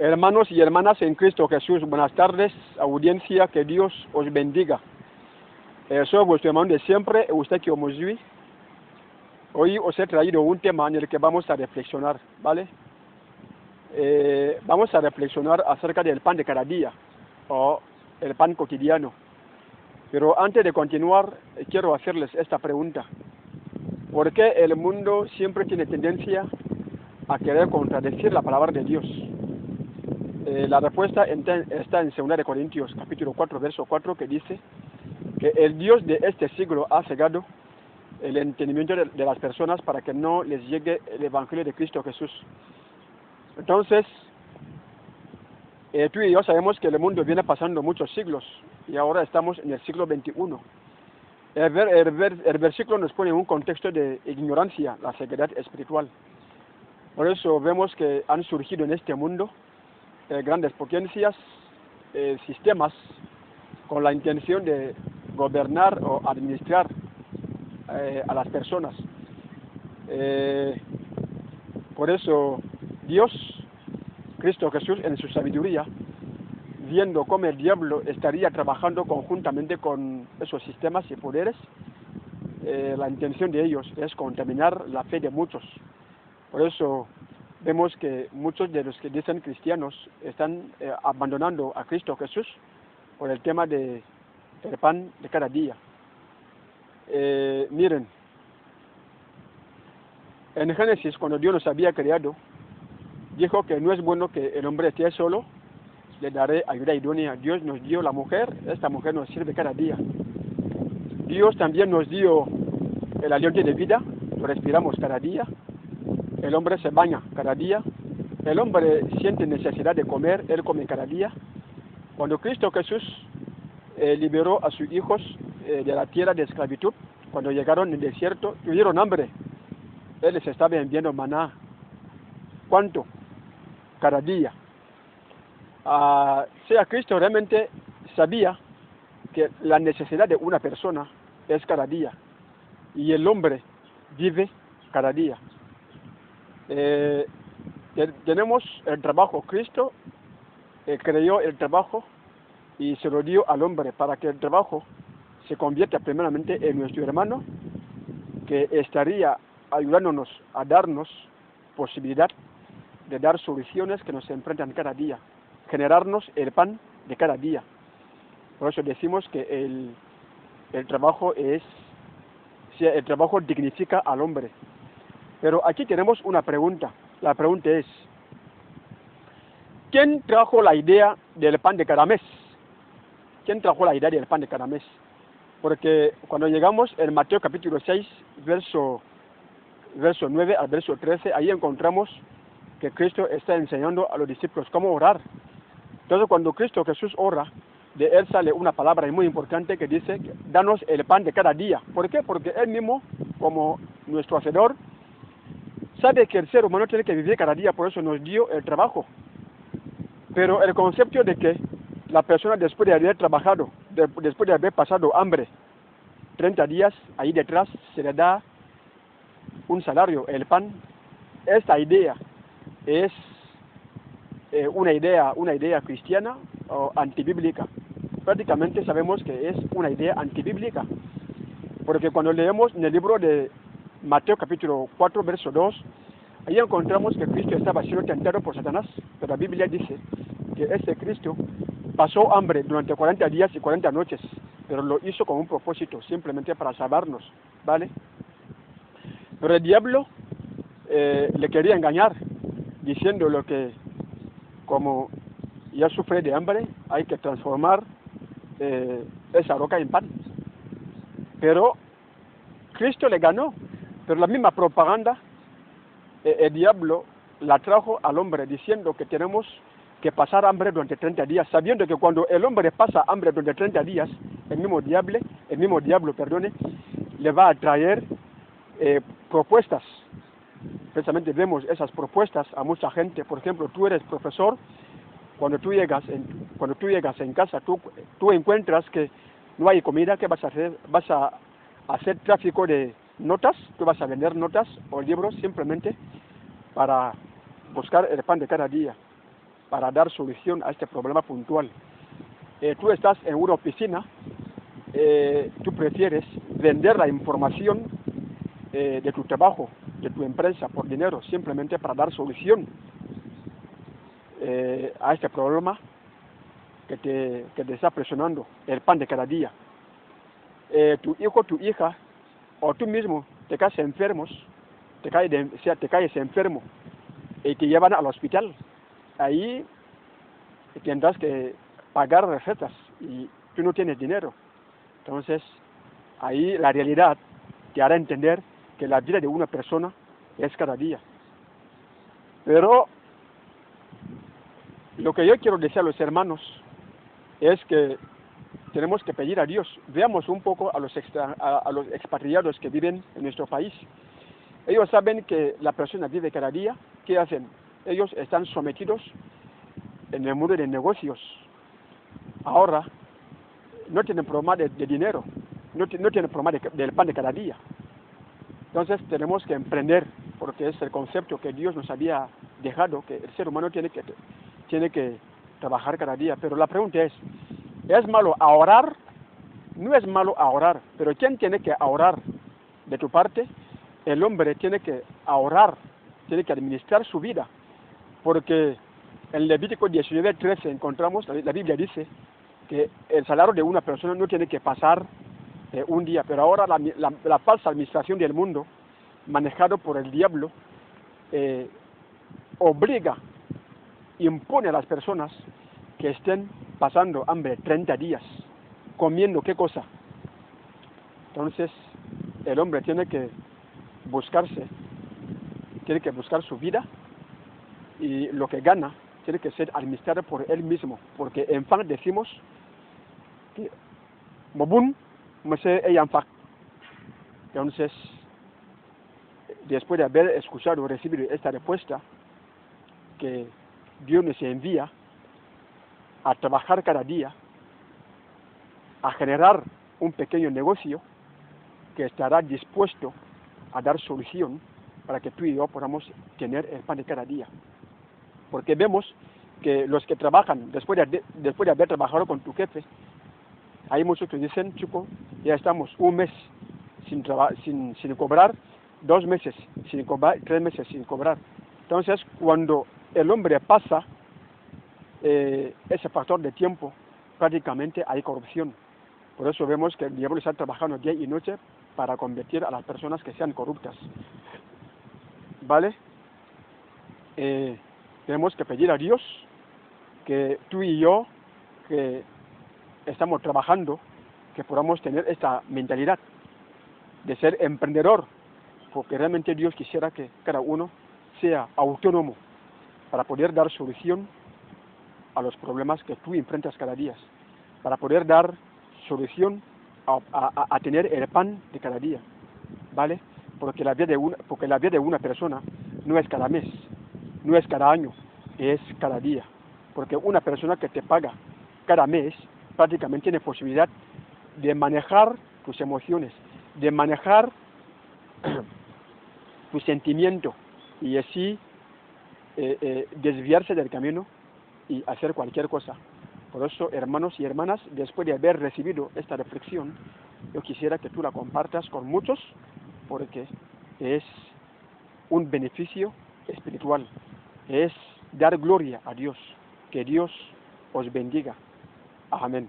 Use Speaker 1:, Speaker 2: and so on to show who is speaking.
Speaker 1: Hermanos y hermanas en Cristo Jesús, buenas tardes, audiencia, que Dios os bendiga. Soy vuestro hermano de siempre, Eustaquio Mosui. Hoy os he traído un tema en el que vamos a reflexionar, ¿vale? Vamos a reflexionar acerca del pan de cada día, o el pan cotidiano. Pero antes de continuar, quiero hacerles esta pregunta. ¿Por qué el mundo siempre tiene tendencia a querer contradecir la palabra de Dios? La respuesta está en 2 Corintios capítulo 4, verso 4, que dice que el Dios de este siglo ha cegado el entendimiento de las personas para que no les llegue el Evangelio de Cristo Jesús. Entonces, tú y yo sabemos que el mundo viene pasando muchos siglos y ahora estamos en el siglo XXI. El versículo nos pone en un contexto de ignorancia, la ceguedad espiritual. Por eso vemos que han surgido en este mundo grandes potencias, sistemas con la intención de gobernar o administrar a las personas. Por eso Dios, Cristo Jesús, en su sabiduría, viendo cómo el diablo estaría trabajando conjuntamente con esos sistemas y poderes, la intención de ellos es contaminar la fe de muchos. Por eso vemos que muchos de los que dicen cristianos están abandonando a Cristo Jesús por el tema del pan de cada día. Miren, en Génesis, cuando Dios nos había creado, dijo que no es bueno que el hombre esté solo, le daré ayuda idónea. Dios nos dio la mujer, esta mujer nos sirve cada día. Dios también nos dio el aliento de vida, lo respiramos cada día. El hombre se baña cada día. El hombre siente necesidad de comer, él come cada día. Cuando Cristo Jesús liberó a sus hijos de la tierra de esclavitud, cuando llegaron en el desierto, tuvieron hambre. Él les estaba enviando maná. ¿Cuánto? Cada día. Sea Cristo realmente sabía que la necesidad de una persona es cada día. Y el hombre vive cada día. Tenemos el trabajo. Cristo creó el trabajo y se lo dio al hombre para que el trabajo se convierta primeramente en nuestro hermano, que estaría ayudándonos a darnos posibilidad de dar soluciones que nos enfrentan cada día, generarnos el pan de cada día. Por eso decimos que el trabajo dignifica al hombre. Pero aquí tenemos una pregunta. La pregunta es, ¿quién trajo la idea del pan de cada mes? ¿Quién trajo la idea del pan de cada mes? Porque cuando llegamos en Mateo capítulo 6, verso 9 al verso 13, ahí encontramos que Cristo está enseñando a los discípulos cómo orar. Entonces, cuando Cristo Jesús ora, de él sale una palabra muy importante que dice, danos el pan de cada día. ¿Por qué? Porque él mismo, como nuestro hacedor, sabe que el ser humano tiene que vivir cada día, por eso nos dio el trabajo. Pero el concepto de que la persona, después de haber trabajado, después de haber pasado hambre, 30 días, ahí detrás se le da un salario, el pan. Esta idea es una idea cristiana o antibíblica. Prácticamente sabemos que es una idea antibíblica, porque cuando leemos en el libro de Mateo capítulo 4, verso 2, ahí encontramos que Cristo estaba siendo tentado por Satanás, pero la Biblia dice que este Cristo pasó hambre durante 40 días y 40 noches, pero lo hizo con un propósito, simplemente para salvarnos, ¿vale? Pero el diablo le quería engañar, diciéndole que como ya sufre de hambre, hay que transformar esa roca en pan. Pero Cristo le ganó. Pero la misma propaganda, el diablo la trajo al hombre diciendo que tenemos que pasar hambre durante 30 días, sabiendo que cuando el hombre pasa hambre durante 30 días, el mismo diablo, le va a traer propuestas. Precisamente vemos esas propuestas a mucha gente. Por ejemplo, tú eres profesor, cuando tú llegas en casa, tú encuentras que no hay comida. ¿Qué vas a hacer? Vas a hacer tráfico de notas, tú vas a vender notas o libros simplemente para buscar el pan de cada día. para dar solución a este problema puntual. Tú estás en una oficina, tú prefieres vender la información de tu trabajo, de tu empresa, por dinero, simplemente para dar solución a este problema que te está presionando, el pan de cada día. Tu hijo, tu hija, o tú mismo te caes enfermos, te caes enfermo y te llevan al hospital. Ahí tendrás que pagar recetas y tú no tienes dinero. Entonces, ahí la realidad te hará entender que la vida de una persona es cada día. Pero lo que yo quiero decir a los hermanos es que tenemos que pedir a Dios. Veamos un poco a los expatriados que viven en nuestro país. Ellos saben que la persona vive cada día. ¿Qué hacen? Ellos están sometidos en el mundo de negocios. Ahora no tienen problema de dinero, no tienen problema del pan de cada día. Entonces tenemos que emprender, porque es el concepto que Dios nos había dejado, que el ser humano tiene que trabajar cada día. Pero la pregunta ¿es malo ahorrar? No es malo ahorrar, pero ¿quién tiene que ahorrar de tu parte? El hombre tiene que ahorrar, tiene que administrar su vida, porque en Levítico 19:13 encontramos, la Biblia dice que el salario de una persona no tiene que pasar un día, pero ahora la falsa administración del mundo, manejado por el diablo, impone a las personas que estén pasando hambre 30 días, comiendo ¿qué cosa? Entonces, el hombre tiene que buscar su vida, y lo que gana tiene que ser administrado por él mismo, porque en fan decimos que Mobun Mose Eyanfak. Entonces, después de haber escuchado o recibido esta respuesta, que Dios nos envía a trabajar cada día, a generar un pequeño negocio que estará dispuesto a dar solución para que tú y yo podamos tener el pan de cada día. Porque vemos que los que trabajan, después de haber trabajado con tu jefe, hay muchos que dicen, chico, ya estamos un mes sin cobrar, 2 meses sin cobrar, 3 meses sin cobrar. Entonces, cuando el hombre pasa ese factor de tiempo, prácticamente hay corrupción. Por eso vemos que el diablo está trabajando día y noche para convertir a las personas que sean corruptas. ¿Vale? Tenemos que pedir a Dios que tú y yo, que estamos trabajando, que podamos tener esta mentalidad de ser emprendedor, porque realmente Dios quisiera que cada uno sea autónomo para poder dar solución a los problemas que tú enfrentas cada día, para poder dar solución a tener el pan de cada día, ¿vale? Porque la vida de una persona no es cada mes, no es cada año, es cada día. Porque una persona que te paga cada mes prácticamente tiene posibilidad de manejar tus emociones, de manejar tu sentimiento, y así desviarse del camino y hacer cualquier cosa. Por eso, hermanos y hermanas, después de haber recibido esta reflexión, yo quisiera que tú la compartas con muchos, porque es un beneficio espiritual, es dar gloria a Dios. Que Dios os bendiga. Amén.